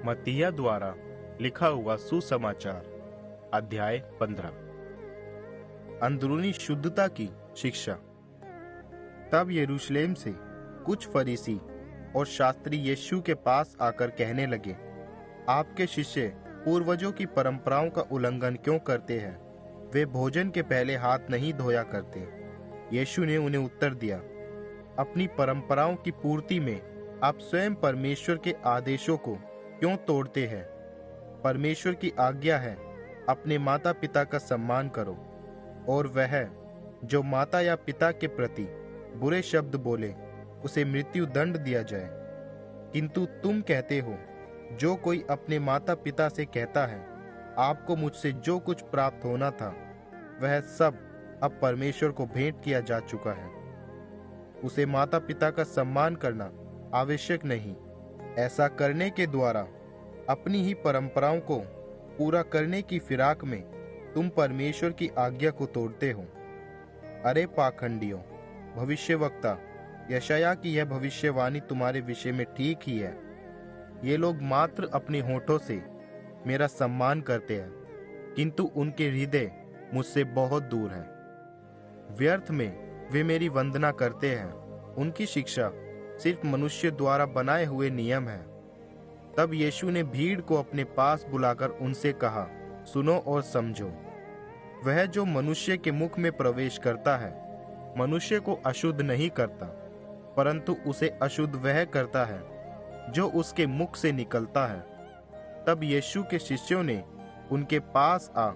मत्तिया द्वारा लिखा हुआ सुसमाचार अध्याय 15। अंदरूनी शुद्धता की शिक्षा। तब यरूशलेम से कुछ फरीसी और शास्त्री यीशु के पास आकर कहने लगे, आपके शिष्य पूर्वजों की परंपराओं का उल्लंघन क्यों करते हैं? वे भोजन के पहले हाथ नहीं धोया करते। यीशु ने उन्हें उत्तर दिया, अपनी परंपराओं की पूर्ति में आप स्वयं परमेश्वर के आदेशों को क्यों तोड़ते हैं? परमेश्वर की आज्ञा है, अपने माता पिता का सम्मान करो, और वह जो माता या पिता के प्रति बुरे शब्द बोले उसे मृत्यु दंड दिया जाए। किंतु तुम कहते हो, जो कोई अपने माता पिता से कहता है, आपको मुझसे जो कुछ प्राप्त होना था वह सब अब परमेश्वर को भेंट किया जा चुका है, उसे माता पिता का सम्मान करना आवश्यक नहीं। ऐसा करने के द्वारा अपनी ही परंपराओं को पूरा करने की फिराक में तुम परमेश्वर की आज्ञा को तोड़ते हो। अरे पाखंडियों, भविष्यवक्ता यशायाह की यह भविष्यवाणी तुम्हारे विषय में ठीक ही है। ये लोग मात्र अपने होठों से मेरा सम्मान करते हैं, किंतु उनके हृदय मुझसे बहुत दूर है। व्यर्थ में वे मेरी वंदना करते हैं, उनकी शिक्षा सिर्फ मनुष्य द्वारा बनाए हुए नियम है। तब यीशु ने भीड़ को अपने पास बुलाकर उनसे कहा, सुनो और समझो। वह जो मनुष्य के मुख में प्रवेश करता है, मनुष्य को अशुद्ध नहीं करता, परंतु उसे अशुद्ध वह करता है जो उसके मुख से निकलता है। तब यीशु के शिष्यों ने उनके पास आ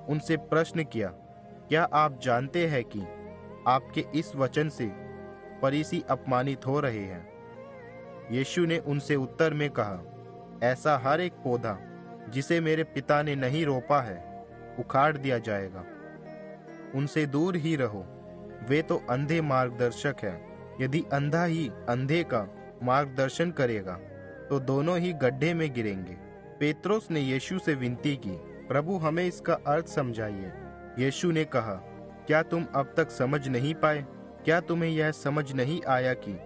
उनसे प्रश्न किया, क्या आप जानते हैं कि आपके इस वचन से फरीसी अपमानित हो रहे हैं? यीशु ने उनसे उत्तर में कहा, ऐसा हर एक पौधा जिसे मेरे पिता ने नहीं रोपा है उखाड़ दिया जाएगा। उनसे दूर ही रहो, वे तो अंधे मार्गदर्शक हैं। यदि अंधा ही अंधे का मार्गदर्शन करेगा तो दोनों ही गड्ढे में गिरेंगे। पेत्रोस ने यीशु से विनती की, प्रभु हमें इसका अर्थ समझाइए। यीशु ने कहा, क्या तुम अब तक समझ नहीं पाए? क्या तुम्हें यह समझ नहीं आया कि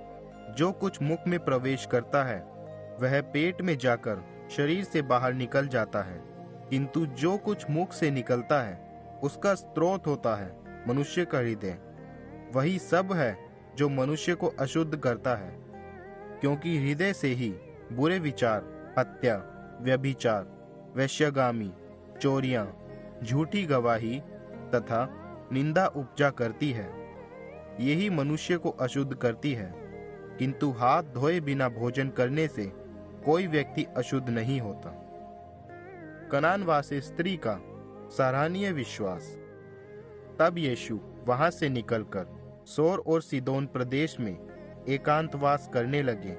जो कुछ मुख में प्रवेश करता है वह पेट में जाकर शरीर से बाहर निकल जाता है, किंतु जो कुछ मुख से निकलता है उसका स्रोत होता है मनुष्य का हृदय। वही सब है जो मनुष्य को अशुद्ध करता है, क्योंकि हृदय से ही बुरे विचार, हत्या, व्यभिचार, वेश्यागामी, चोरियां, झूठी गवाही तथा निंदा उपजा करती है। यही मनुष्य को अशुद्ध करती है, किंतु हाथ धोए बिना भोजन करने से कोई व्यक्ति अशुद्ध नहीं होता। कनानवासी स्त्री का सराहनीय विश्वास। तब यीशु वहां से निकलकर सोर और सीदोन प्रदेश में एकांतवास करने लगे।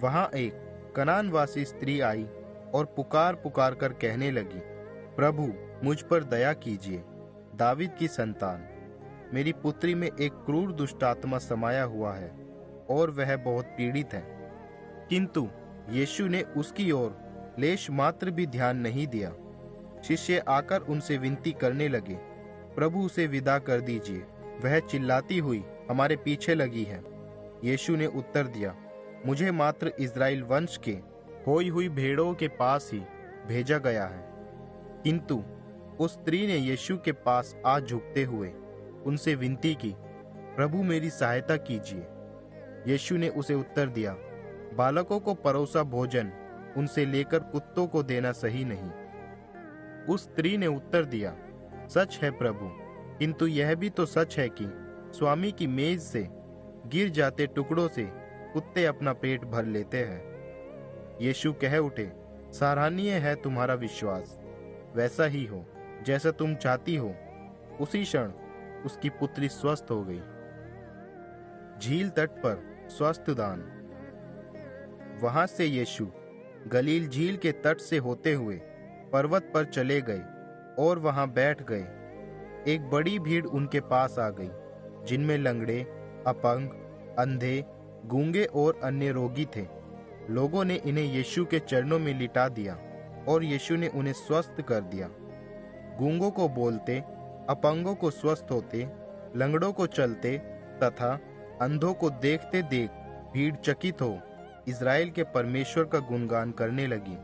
वहां एक कनानवासी स्त्री आई और पुकार पुकार कर कहने लगी, प्रभु मुझ पर दया कीजिए, दाविद की संतान। मेरी पुत्री में एक क्रूर दुष्टात्मा समाया हुआ है और वह बहुत पीड़ित है। किंतु यीशु ने उसकी ओर लेश मात्र भी ध्यान नहीं दिया। शिष्य आकर उनसे विनती करने लगे, प्रभु उसे विदा कर दीजिए, वह चिल्लाती हुई हमारे पीछे लगी है। यीशु ने उत्तर दिया, मुझे मात्र इस्राएल वंश के खोई हुई भेड़ों के पास ही भेजा गया है। किंतु उस स्त्री ने यीशु के पास आ झुकते हुए उनसे विनती की, प्रभु मेरी सहायता कीजिए। यीशु ने उसे उत्तर दिया, बालकों को परोसा भोजन उनसे लेकर कुत्तों को देना सही नहीं। उस स्त्री ने उत्तर दिया, सच है प्रभु, किंतु यह भी तो सच है कि स्वामी की मेज से गिर जाते टुकड़ों से कुत्ते अपना पेट भर लेते हैं। यीशु कह उठे, सराहनीय है तुम्हारा विश्वास, वैसा ही हो जैसा तुम चाहती हो। उसी क्षण उसकी पुत्री स्वस्थ हो गई। झील तट पर स्वस्थ दान। वहां से यीशु गलील झील के तट से होते हुए पर्वत पर चले गए और वहां बैठ गए। एक बड़ी भीड़ उनके पास आ गई, जिनमें लंगड़े, अपंग, अंधे, गूंगे और अन्य रोगी थे। लोगों ने इन्हें यीशु के चरणों में लिटा दिया और यीशु ने उन्हें स्वस्थ कर दिया। गूंगों को बोलते, अपंगों को स्वस्थ होते, लंगड़ों को चलते तथा अंधों को देखते देख भीड़ चकित हो इज़राइल के परमेश्वर का गुणगान करने लगी।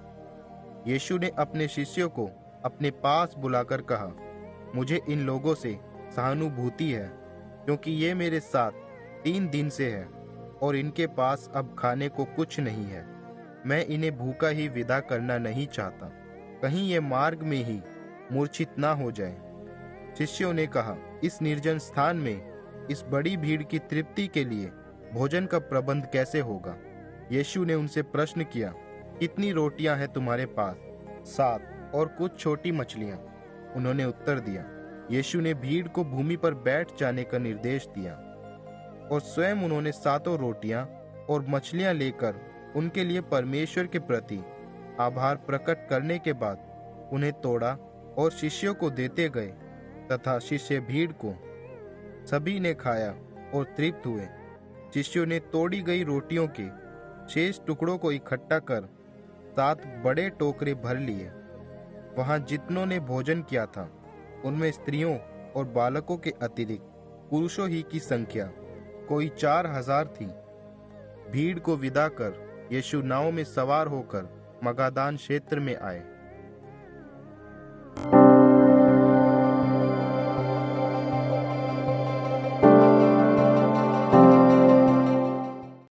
यीशु ने अपने शिष्यों को अपने पास बुलाकर कहा, मुझे इन लोगों से सहानुभूति है, क्योंकि ये मेरे साथ 3 दिन से है और इनके पास अब खाने को कुछ नहीं है। मैं इन्हें भूखा ही विदा करना नहीं चाहता, कहीं ये मार्ग में ही मूर्छित ना हो जाए। शिष्यों ने कहा, इस निर्जन स्थान में इस बड़ी भीड़ की तृप्ति के लिए भोजन का प्रबंध कैसे होगा? यीशु ने उनसे प्रश्न किया, कितनी रोटियां हैं तुम्हारे पास? 7 और कुछ छोटी मछलियां, उन्होंने उत्तर दिया। यीशु ने भीड़ को भूमि पर बैठ जाने का निर्देश दिया और स्वयं उन्होंने 7 रोटियां और मछलियां लेकर उनके लिए परमेश्वर के प्रति आभार प्रकट करने के बाद उन्हें तोड़ा और शिष्यों को देते गए, तथा शिष्य भीड़ को। सभी ने खाया और तृप्त हुए। शिष्यों ने तोड़ी गई रोटियों के शेष टुकड़ों को इकट्ठा कर 7 बड़े टोकरे भर लिए। वहां जितनों ने भोजन किया था उनमें स्त्रियों और बालकों के अतिरिक्त पुरुषों ही की संख्या कोई 4000 थी। भीड़ को विदा कर यीशु नाव में सवार होकर मगादान क्षेत्र में आए।